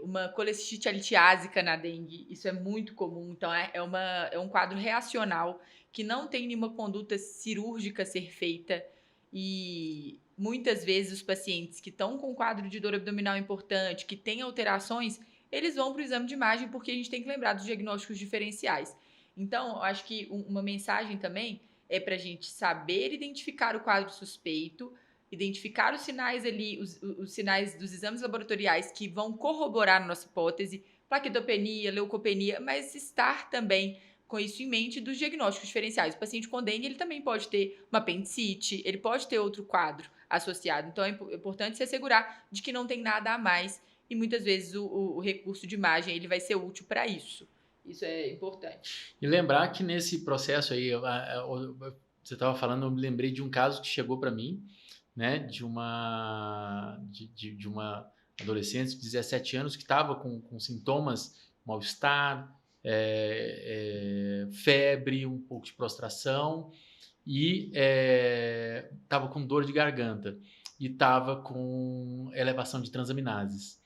uma colecistite alitiásica na dengue, isso é muito comum, então é um quadro reacional que não tem nenhuma conduta cirúrgica a ser feita e muitas vezes os pacientes que estão com quadro de dor abdominal importante, que têm alterações, eles vão para o exame de imagem porque a gente tem que lembrar dos diagnósticos diferenciais. Então, eu acho que uma mensagem também é para a gente saber identificar o quadro suspeito, identificar os sinais ali, os sinais dos exames laboratoriais que vão corroborar a nossa hipótese, plaquetopenia, leucopenia, mas estar também com isso em mente dos diagnósticos diferenciais. O paciente com dengue, ele também pode ter uma apendicite, ele pode ter outro quadro associado. Então, é importante se assegurar de que não tem nada a mais e muitas vezes o recurso de imagem ele vai ser útil para isso. Isso é importante. E lembrar que nesse processo aí, você estava falando, eu me lembrei de um caso que chegou para mim, né, de uma adolescente de 17 anos que estava com sintomas, mal-estar, febre, um pouco de prostração e estava com dor de garganta e estava com elevação de transaminases,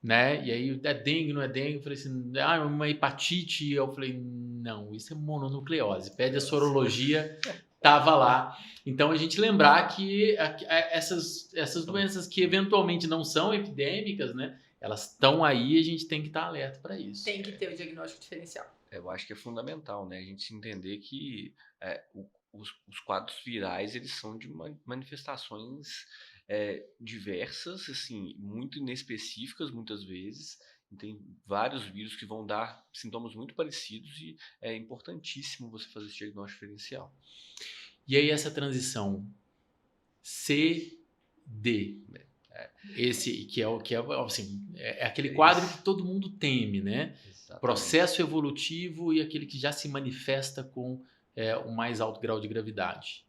né? E aí, é dengue, não é dengue? Eu falei assim, é uma hepatite. Eu falei, não, isso é mononucleose. Pede a sorologia, tava lá. Então, a gente lembrar que essas doenças que eventualmente não são epidêmicas, né? Elas estão aí e a gente tem que estar alerta para isso. Tem que ter o diagnóstico diferencial. Eu acho que é fundamental, né? A gente entender que os quadros virais, eles são de manifestações diversas, assim, muito inespecíficas muitas vezes. Tem vários vírus que vão dar sintomas muito parecidos e é importantíssimo você fazer esse diagnóstico diferencial. E aí essa transição CD, esse que é assim, é aquele quadro que todo mundo teme, né? Exatamente. Processo evolutivo e aquele que já se manifesta com um mais alto grau de gravidade.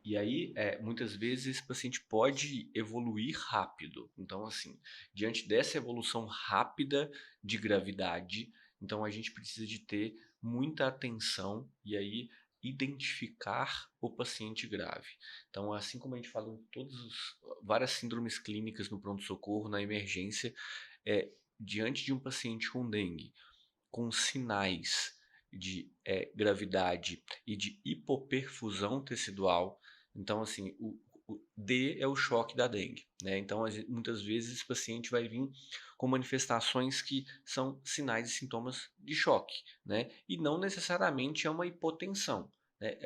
E aí, muitas vezes, esse paciente pode evoluir rápido. Então, assim, diante dessa evolução rápida de gravidade, então a gente precisa de ter muita atenção e aí identificar o paciente grave. Então, assim como a gente fala em várias síndromes clínicas no pronto-socorro, na emergência, diante de um paciente com dengue, com sinais de gravidade e de hipoperfusão tecidual. Então, assim, o D é o choque da dengue, né? Então, muitas vezes esse paciente vai vir com manifestações que são sinais e sintomas de choque, né? E não necessariamente é uma hipotensão, né?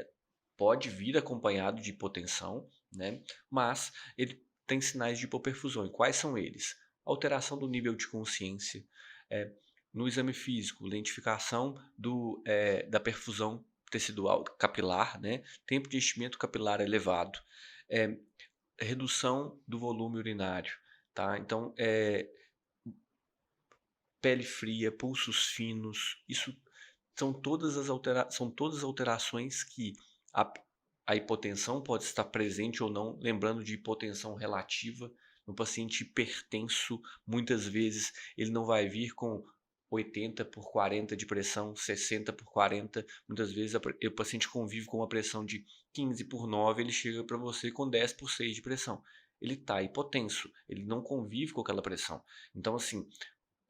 Pode vir acompanhado de hipotensão, né? Mas ele tem sinais de hipoperfusão. E quais são eles? Alteração do nível de consciência, no exame físico, lentificação da perfusão tecidual capilar, né? Tempo de enchimento capilar elevado, redução do volume urinário, tá? Então, pele fria, pulsos finos, isso são todas alterações que a hipotensão pode estar presente ou não, lembrando de hipotensão relativa. No paciente hipertenso, muitas vezes ele não vai vir com 80/40 de pressão, 60/40. Muitas vezes o paciente convive com uma pressão de 15/9, ele chega para você com 10/6 de pressão. Ele está hipotenso, ele não convive com aquela pressão. Então, assim,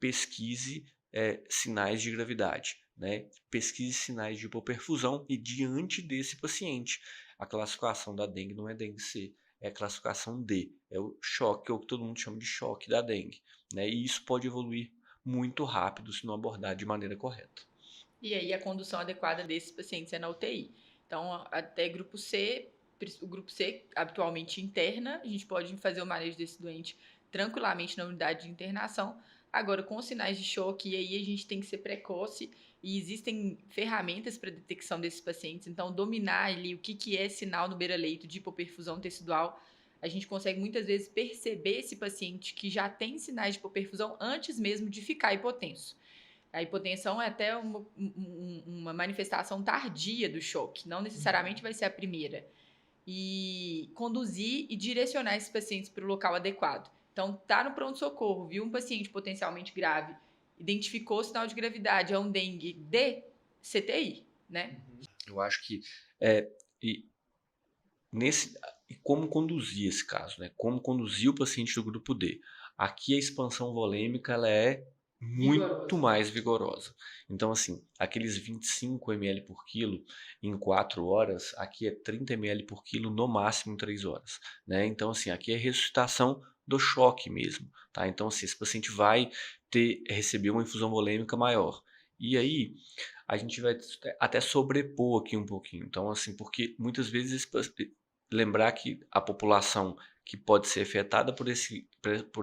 pesquise sinais de gravidade, né? Pesquise sinais de hipoperfusão e diante desse paciente, a classificação da dengue não é dengue C, é a classificação D, é o choque, ou o que todo mundo chama de choque da dengue, né? E isso pode evoluir muito rápido se não abordar de maneira correta. E aí a condução adequada desses pacientes é na UTI. Então, até grupo C, o grupo C habitualmente interna, a gente pode fazer o manejo desse doente tranquilamente na unidade de internação, Agora, com os sinais de choque, e aí a gente tem que ser precoce e existem ferramentas para detecção desses pacientes. Então, dominar ali o que é sinal no beira-leito de hipoperfusão tecidual, a gente consegue muitas vezes perceber esse paciente que já tem sinais de hipoperfusão antes mesmo de ficar hipotenso. A hipotensão é até uma manifestação tardia do choque, não necessariamente vai ser a primeira. E conduzir e direcionar esses pacientes para o local adequado. Então, tá no pronto-socorro, viu um paciente potencialmente grave, identificou o sinal de gravidade, é um dengue de CTI, né? Eu acho que e como conduzir esse caso, né? Como conduzir o paciente do grupo D. Aqui a expansão volêmica ela é muito mais vigorosa. Então, assim, aqueles 25 ml por quilo em 4 horas, aqui é 30 ml por quilo no máximo em 3 horas. Né? Então, assim, aqui é ressuscitação do choque mesmo. Tá? Então, assim, esse paciente vai receber uma infusão volêmica maior. E aí, a gente vai até sobrepor aqui um pouquinho. Então, assim, porque muitas vezes lembrar que a população que pode ser afetada por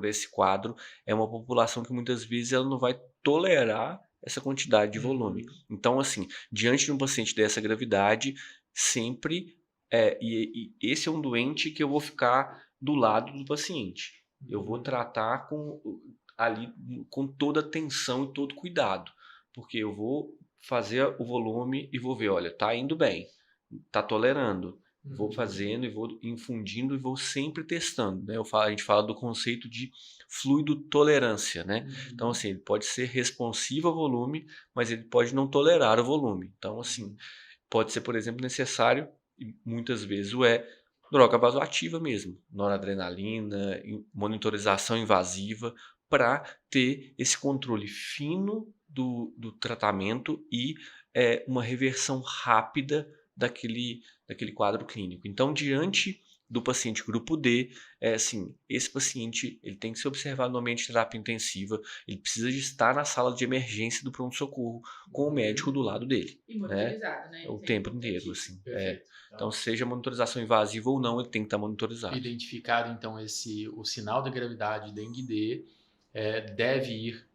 esse quadro é uma população que muitas vezes ela não vai tolerar essa quantidade de volume. Então, assim, diante de um paciente dessa gravidade, sempre e esse é um doente que eu vou ficar do lado do paciente. Eu vou tratar ali com toda atenção e todo cuidado, porque eu vou fazer o volume e vou ver, olha, tá indo bem, tá tolerando. Vou fazendo e vou infundindo e vou sempre testando, né? A gente fala do conceito de fluido tolerância, né? Então, assim, ele pode ser responsivo ao volume, mas ele pode não tolerar o volume. Então, assim, pode ser, por exemplo, necessário, e muitas vezes droga vasoativa mesmo, noradrenalina, monitorização invasiva, para ter esse controle fino do tratamento e uma reversão rápida daquele quadro clínico. Então, diante do paciente grupo D, assim, esse paciente ele tem que ser observado no ambiente de terapia intensiva, ele precisa de estar na sala de emergência do pronto-socorro com o médico do lado dele. E monitorizado, né? O tempo inteiro, assim. Perfeito. Então, seja monitorização invasiva ou não, ele tem que estar monitorizado. Identificado, então, o sinal de gravidade dengue D, deve ir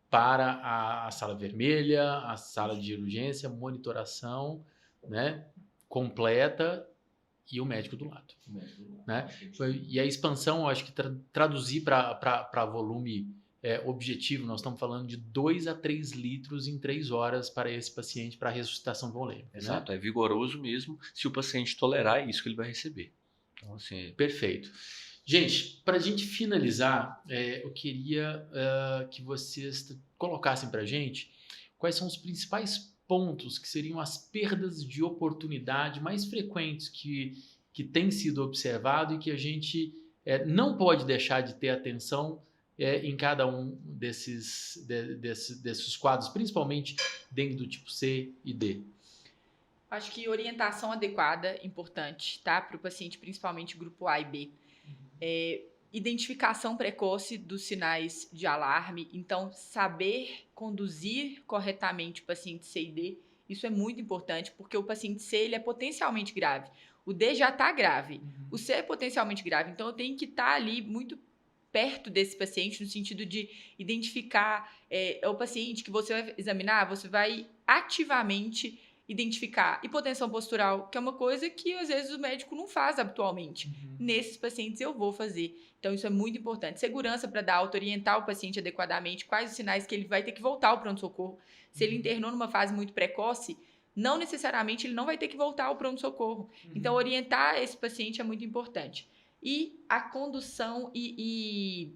para a sala vermelha, a sala de urgência, monitoração, né, completa e o médico do lado. Né? E a expansão, eu acho que traduzir para volume objetivo, nós estamos falando de 2 a 3 litros em 3 horas para esse paciente, para ressuscitação volêmica. Exato, né? É vigoroso mesmo. Se o paciente tolerar, é isso que ele vai receber. Então, assim, Perfeito. Gente, para a gente finalizar, eu queria que vocês colocassem para a gente quais são os principais pontos que seriam as perdas de oportunidade mais frequentes que têm sido observado e que a gente não pode deixar de ter atenção em cada um desses quadros, principalmente dengue do tipo C e D. Acho que orientação adequada, importante, tá? Para o paciente, principalmente grupo A e B. Identificação precoce dos sinais de alarme, então saber conduzir corretamente o paciente C e D, isso é muito importante, porque o paciente C ele é potencialmente grave, o D já está grave, o C é potencialmente grave, então eu tenho que estar ali muito perto desse paciente, no sentido de identificar o paciente que você vai examinar, você vai ativamente identificar hipotensão postural, que é uma coisa que às vezes o médico não faz habitualmente. Nesses pacientes eu vou fazer. Então isso é muito importante. Segurança para dar alta, orientar o paciente adequadamente, quais os sinais que ele vai ter que voltar ao pronto-socorro. Se ele internou numa fase muito precoce, não necessariamente ele não vai ter que voltar ao pronto-socorro. Então orientar esse paciente é muito importante. E a condução e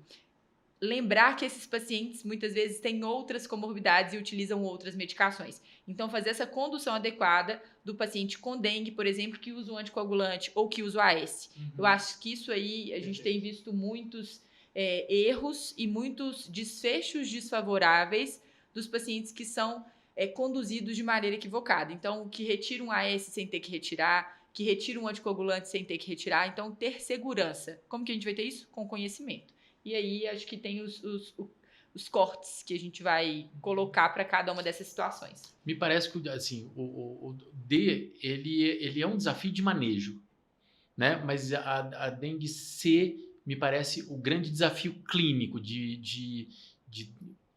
lembrar que esses pacientes muitas vezes têm outras comorbidades e utilizam outras medicações. Então, fazer essa condução adequada do paciente com dengue, por exemplo, que usa um anticoagulante ou que usa o AS. Eu acho que isso aí, a gente tem visto muitos erros e muitos desfechos desfavoráveis dos pacientes que são conduzidos de maneira equivocada. Então, que retira um AS sem ter que retirar, que retira um anticoagulante sem ter que retirar. Então, ter segurança. Como que a gente vai ter isso? Com conhecimento. E aí, acho que tem os cortes que a gente vai colocar para cada uma dessas situações. Me parece que assim, o D ele é um desafio de manejo, né? Mas a dengue C me parece o grande desafio clínico de de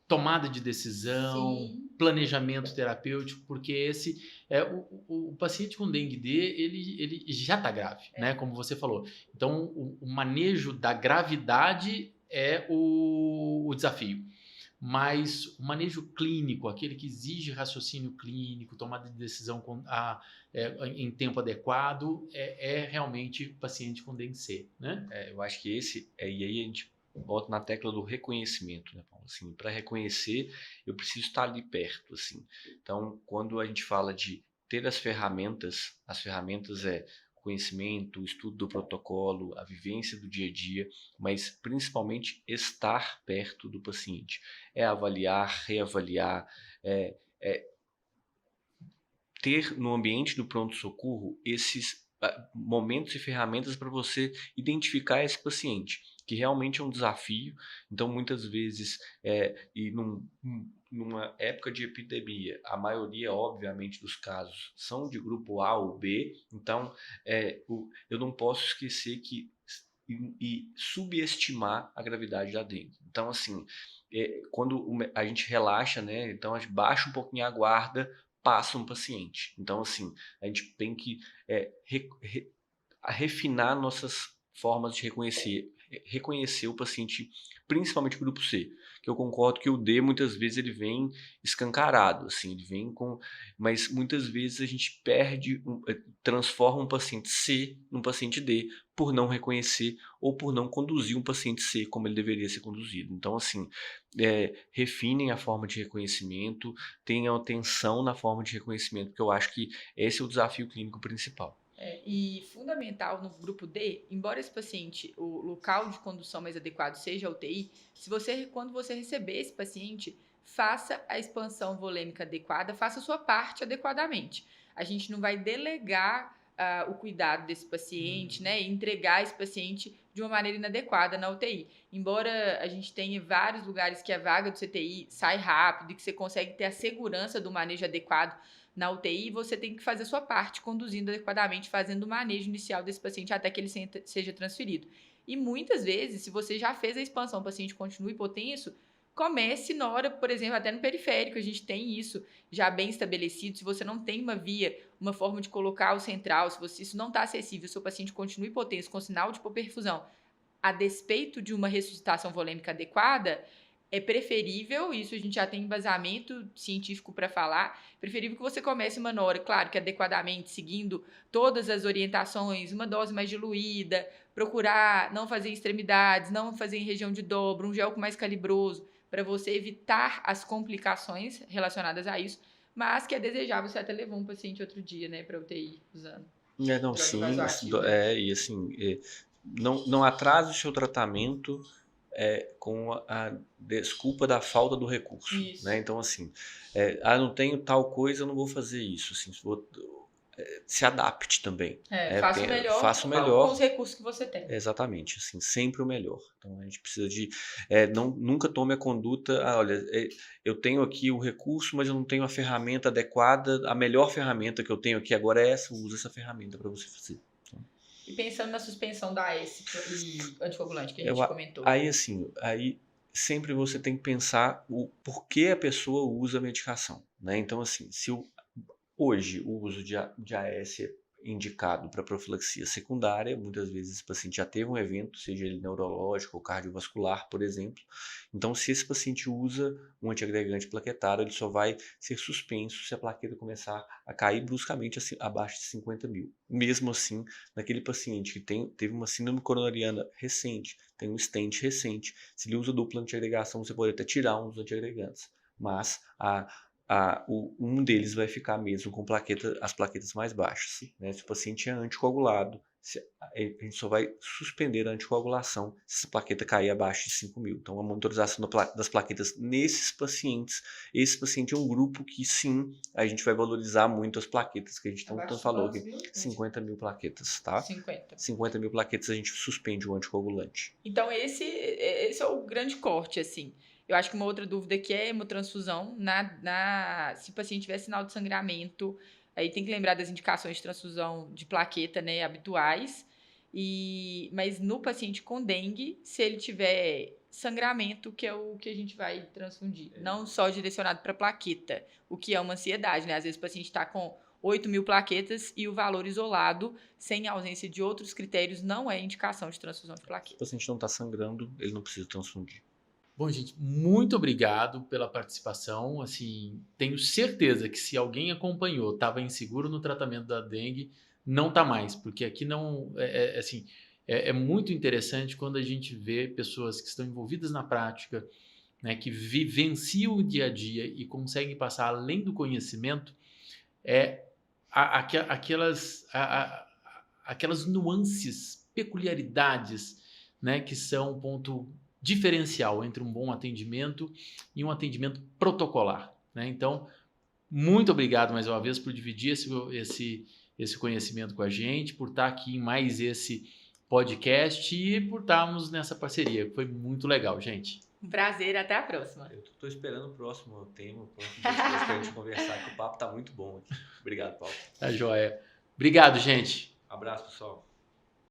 tomada de decisão, Sim. planejamento terapêutico, porque esse o paciente com dengue D, ele já está grave, né? Como você falou. Então, o manejo da gravidade é o desafio. Mas o manejo clínico, aquele que exige raciocínio clínico, tomada de decisão em tempo adequado, é realmente paciente com dengue C, né? Eu acho que e aí a gente volta na tecla do reconhecimento, né, Paulo? Assim, para reconhecer, eu preciso estar ali perto, assim. Então, quando a gente fala de ter as ferramentas é conhecimento, o estudo do protocolo, a vivência do dia a dia, mas principalmente estar perto do paciente. É avaliar, reavaliar, é ter no ambiente do pronto-socorro esses momentos e ferramentas para você identificar esse paciente, que realmente é um desafio. Então, muitas vezes, numa época de epidemia, a maioria, obviamente, dos casos são de grupo A ou B. Então, eu não posso esquecer e subestimar a gravidade da dengue. Então, assim, quando a gente relaxa, né? Então, a gente baixa um pouquinho a guarda, passa um paciente. Então, assim, a gente tem que refinar nossas formas de reconhecer o paciente, principalmente grupo C, que eu concordo que o D muitas vezes ele vem escancarado, assim, ele vem mas muitas vezes a gente transforma um paciente C num paciente D por não reconhecer ou por não conduzir um paciente C como ele deveria ser conduzido. Então, assim, refinem a forma de reconhecimento, tenham atenção na forma de reconhecimento, porque eu acho que esse é o desafio clínico principal. E fundamental no grupo D, embora esse paciente, o local de condução mais adequado seja a UTI, quando você receber esse paciente, faça a expansão volêmica adequada, faça a sua parte adequadamente. A gente não vai delegar o cuidado desse paciente, né, e entregar esse paciente de uma maneira inadequada na UTI. Embora a gente tenha vários lugares que a vaga do CTI sai rápido e que você consegue ter a segurança do manejo adequado na UTI, você tem que fazer a sua parte, conduzindo adequadamente, fazendo o manejo inicial desse paciente até que ele seja transferido. E muitas vezes, se você já fez a expansão, o paciente continua hipotenso, comece na hora, por exemplo, até no periférico, a gente tem isso já bem estabelecido. Se você não tem uma via, uma forma de colocar o central, se isso não está acessível, o seu paciente continua hipotenso com sinal de hipoperfusão, a despeito de uma ressuscitação volêmica adequada, é preferível, isso a gente já tem embasamento científico para falar, preferível que você comece uma hora, claro que adequadamente, seguindo todas as orientações, uma dose mais diluída, procurar não fazer em extremidades, não fazer em região de dobra, um gel mais calibroso, para você evitar as complicações relacionadas a isso, mas que é desejável você até levar um paciente outro dia, né, para UTI usando. Não, sim, e assim, não atrase o seu tratamento com a desculpa da falta do recurso, né? Então, assim, não tenho tal coisa, eu não vou fazer isso, assim, se adapte também. Faça o melhor com os recursos que você tem. Exatamente, assim, sempre o melhor. Então, a gente precisa nunca tome a conduta, olha, eu tenho aqui o recurso, mas eu não tenho a ferramenta adequada, a melhor ferramenta que eu tenho aqui agora é essa, usa essa ferramenta para você fazer. E pensando na suspensão da AS e anticoagulante que a gente comentou. Aí sempre você tem que pensar o porquê a pessoa usa a medicação, né? Então, assim, hoje o uso de AS é indicado para profilaxia secundária, muitas vezes esse paciente já teve um evento, seja ele neurológico ou cardiovascular, por exemplo. Então, se esse paciente usa um antiagregante plaquetário, ele só vai ser suspenso se a plaqueta começar a cair bruscamente abaixo de 50 mil. Mesmo assim, naquele paciente que teve uma síndrome coronariana recente, tem um stent recente, se ele usa dupla antiagregação, você pode até tirar um dos antiagregantes. Mas um deles vai ficar mesmo com as plaquetas mais baixas, né? Se o paciente é anticoagulado, a gente só vai suspender a anticoagulação se a plaqueta cair abaixo de 5 mil. Então, a monitorização das plaquetas nesses pacientes, esse paciente é um grupo que sim, a gente vai valorizar muito as plaquetas, que a gente tanto falou aqui, 50 mil plaquetas, tá? 50 mil plaquetas a gente suspende o anticoagulante. Então, esse é o grande corte, assim. Eu acho que uma outra dúvida que é hemotransfusão, se o paciente tiver sinal de sangramento, aí tem que lembrar das indicações de transfusão de plaqueta, né, habituais. Mas no paciente com dengue, se ele tiver sangramento, que é o que a gente vai transfundir, não só direcionado para plaqueta, o que é uma ansiedade, né? Às vezes o paciente está com 8.000 plaquetas e o valor isolado, sem ausência de outros critérios, não é indicação de transfusão de Se o plaqueta. paciente não está sangrando, ele não precisa transfundir. Bom, gente, muito obrigado pela participação. Assim, tenho certeza que se alguém acompanhou, estava inseguro no tratamento da dengue, não está mais, porque aqui não assim, é muito interessante quando a gente vê pessoas que estão envolvidas na prática, né, que vivenciam o dia a dia e conseguem passar além do conhecimento, aquelas nuances, peculiaridades, né, que são um ponto diferencial entre um bom atendimento e um atendimento protocolar, né? Então, muito obrigado mais uma vez por dividir esse conhecimento com a gente, por estar aqui em mais esse podcast e por estarmos nessa parceria. Foi muito legal, gente. Um prazer, até a próxima. Eu estou esperando o próximo tema, o próximo podcast para a gente conversar, que o papo está muito bom aqui. Obrigado, Paulo. Tá joia. Obrigado, gente. Abraço, pessoal.